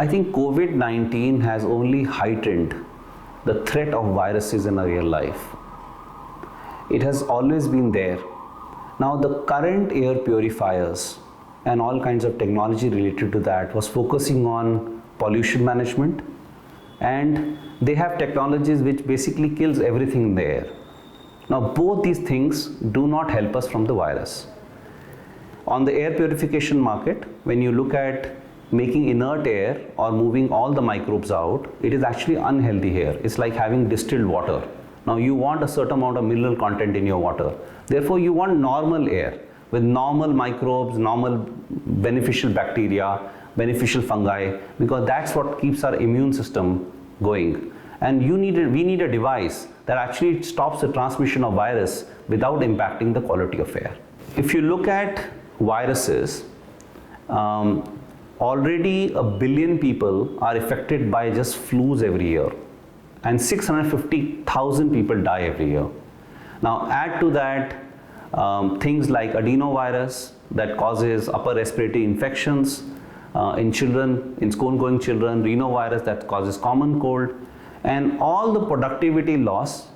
I think COVID-19 has only heightened the threat of viruses in our real life. It has always been there. Now the current air purifiers and all kinds of technology related to that was focusing on pollution management, and they have technologies which basically kills everything in the air. Now both these things do not help us from the virus. On the air purification market, when you look at making inert air or moving all the microbes out, it is actually unhealthy air. It's like having distilled water. Now you want a certain amount of mineral content in your water. Therefore you want normal air with normal microbes, normal beneficial bacteria, beneficial fungi, because that's what keeps our immune system going. And we need a device that actually stops the transmission of virus without impacting the quality of air. If you look at viruses, already 1 billion people are affected by just flus every year, and 650,000 people die every year. Now add to that things like adenovirus that causes upper respiratory infections in children, in school-going children, rhinovirus that causes common cold, and all the productivity loss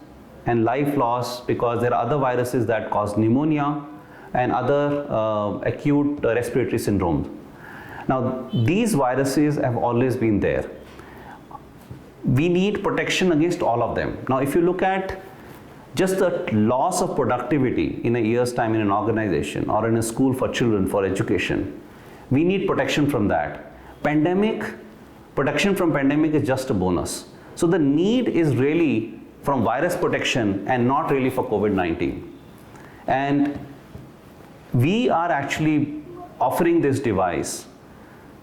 and life loss because there are other viruses that cause pneumonia and other acute respiratory syndromes. Now these viruses have always been there. We need protection against all of them. Now if you look at just the loss of productivity in a year's time in an organization or in a school for children for education, we need protection from that. Protection from pandemic is just a bonus. So the need is really from virus protection and not really for COVID-19. And we are actually offering this device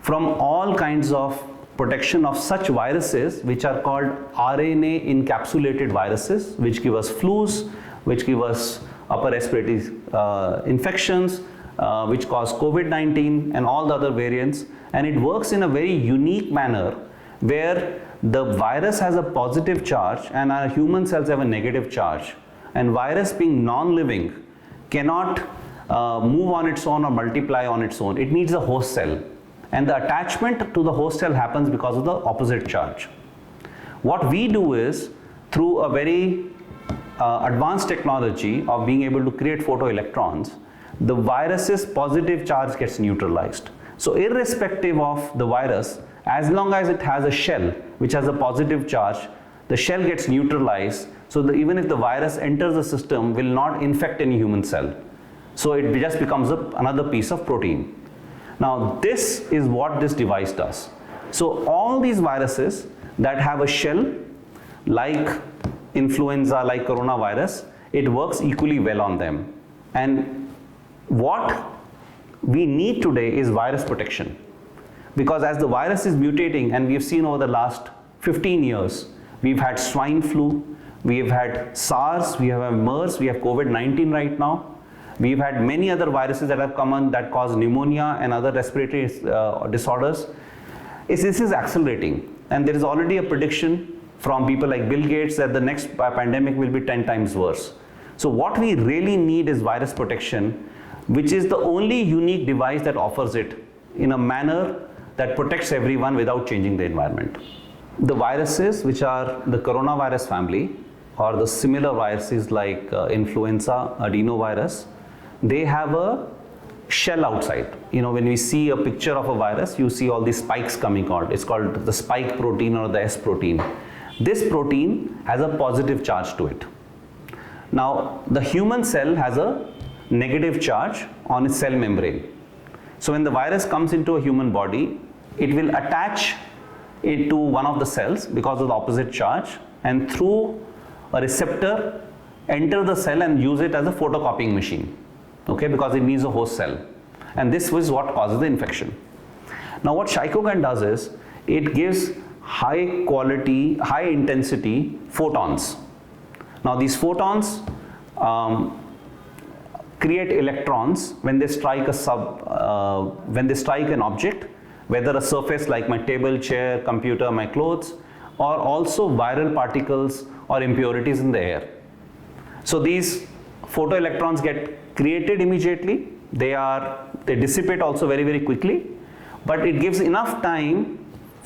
from all kinds of protection of such viruses which are called RNA encapsulated viruses, which give us flus, which give us upper respiratory infections, which cause COVID-19 and all the other variants. And it works in a very unique manner where the virus has a positive charge and our human cells have a negative charge. And virus being non-living cannot move on its own or multiply on its own. It needs a host cell. And the attachment to the host cell happens because of the opposite charge. What we do is, through a very advanced technology of being able to create photoelectrons, the virus's positive charge gets neutralized. So irrespective of the virus, as long as it has a shell which has a positive charge, the shell gets neutralized, so that even if the virus enters the system, will not infect any human cell. So it just becomes another piece of protein. Now this is what this device does. So all these viruses that have a shell, like influenza, like coronavirus, it works equally well on them. And what we need today is virus protection. Because as the virus is mutating, and we have seen over the last 15 years, we've had swine flu, we've had SARS, we have MERS, we have COVID-19 right now. We've had many other viruses that have come on that cause pneumonia and other respiratory disorders. This is accelerating, and there is already a prediction from people like Bill Gates that the next pandemic will be 10 times worse. So what we really need is virus protection, which is the only unique device that offers it in a manner that protects everyone without changing the environment. The viruses which are the coronavirus family or the similar viruses like influenza, adenovirus, they have a shell outside. You know, when we see a picture of a virus, you see all these spikes coming out. It's called the spike protein or the S protein. This protein has a positive charge to it. Now, the human cell has a negative charge on its cell membrane. So when the virus comes into a human body, it will attach it to one of the cells because of the opposite charge, and through a receptor enter the cell and use it as a photocopying machine. Okay, because it needs a host cell, and this is what causes the infection. Now what Shycocan does is, it gives high quality, high intensity photons. Now these photons create electrons when they strike an object, whether a surface like my table, chair, computer, my clothes, or also viral particles or impurities in the air. So these photoelectrons get created immediately, they dissipate also very, very quickly, but it gives enough time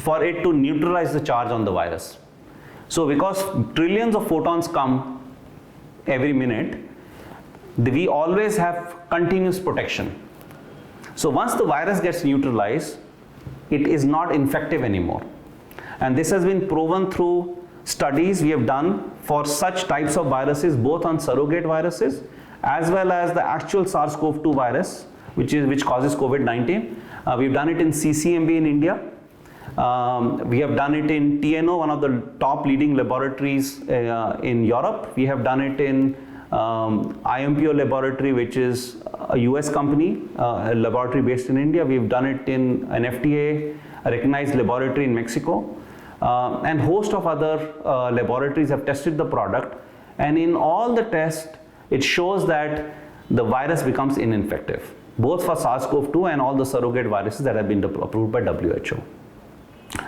for it to neutralize the charge on the virus. So because trillions of photons come every minute, we always have continuous protection. So once the virus gets neutralized, it is not infective anymore. And this has been proven through studies we have done for such types of viruses, both on surrogate viruses as well as the actual SARS-CoV-2 virus, which causes COVID-19. We've done it in CCMB in India. We have done it in TNO, one of the top leading laboratories in Europe. We have done it in IMPO laboratory, which is a US company, a laboratory based in India. We've done it in an FDA recognized laboratory in Mexico. And host of other laboratories have tested the product. And in all the tests, it shows that the virus becomes ininfective, both for SARS-CoV-2 and all the surrogate viruses that have been approved by WHO.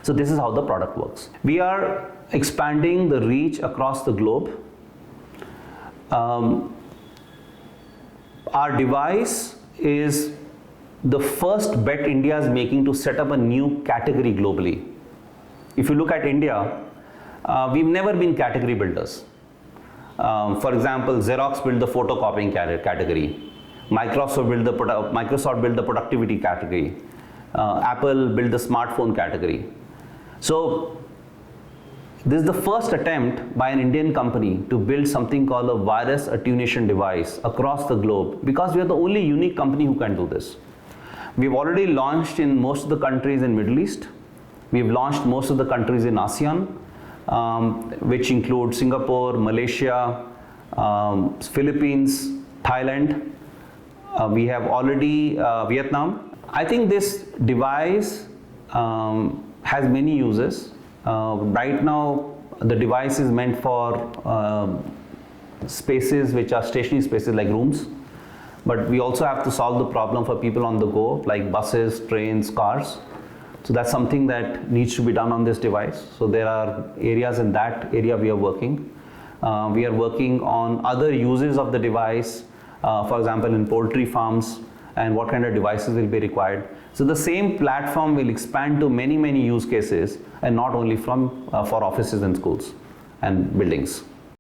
So this is how the product works. We are expanding the reach across the globe. Our device is the first bet India is making to set up a new category globally. If you look at India, we've never been category builders. For example, Xerox built the photocopying category. Microsoft built the productivity category. Apple built the smartphone category. So this is the first attempt by an Indian company to build something called a virus attenuation device across the globe, because we are the only unique company who can do this. We've already launched in most of the countries in Middle East. We've launched most of the countries in ASEAN, which include Singapore, Malaysia, Philippines, Thailand. We have already Vietnam. I think this device has many uses. Right now, the device is meant for spaces which are stationary spaces like rooms. But we also have to solve the problem for people on the go, like buses, trains, cars. So that's something that needs to be done on this device. So there are areas in that area we are working. We are working on other uses of the device, for example, in poultry farms, and what kind of devices will be required. So the same platform will expand to many, many use cases, and not only for offices and schools and buildings.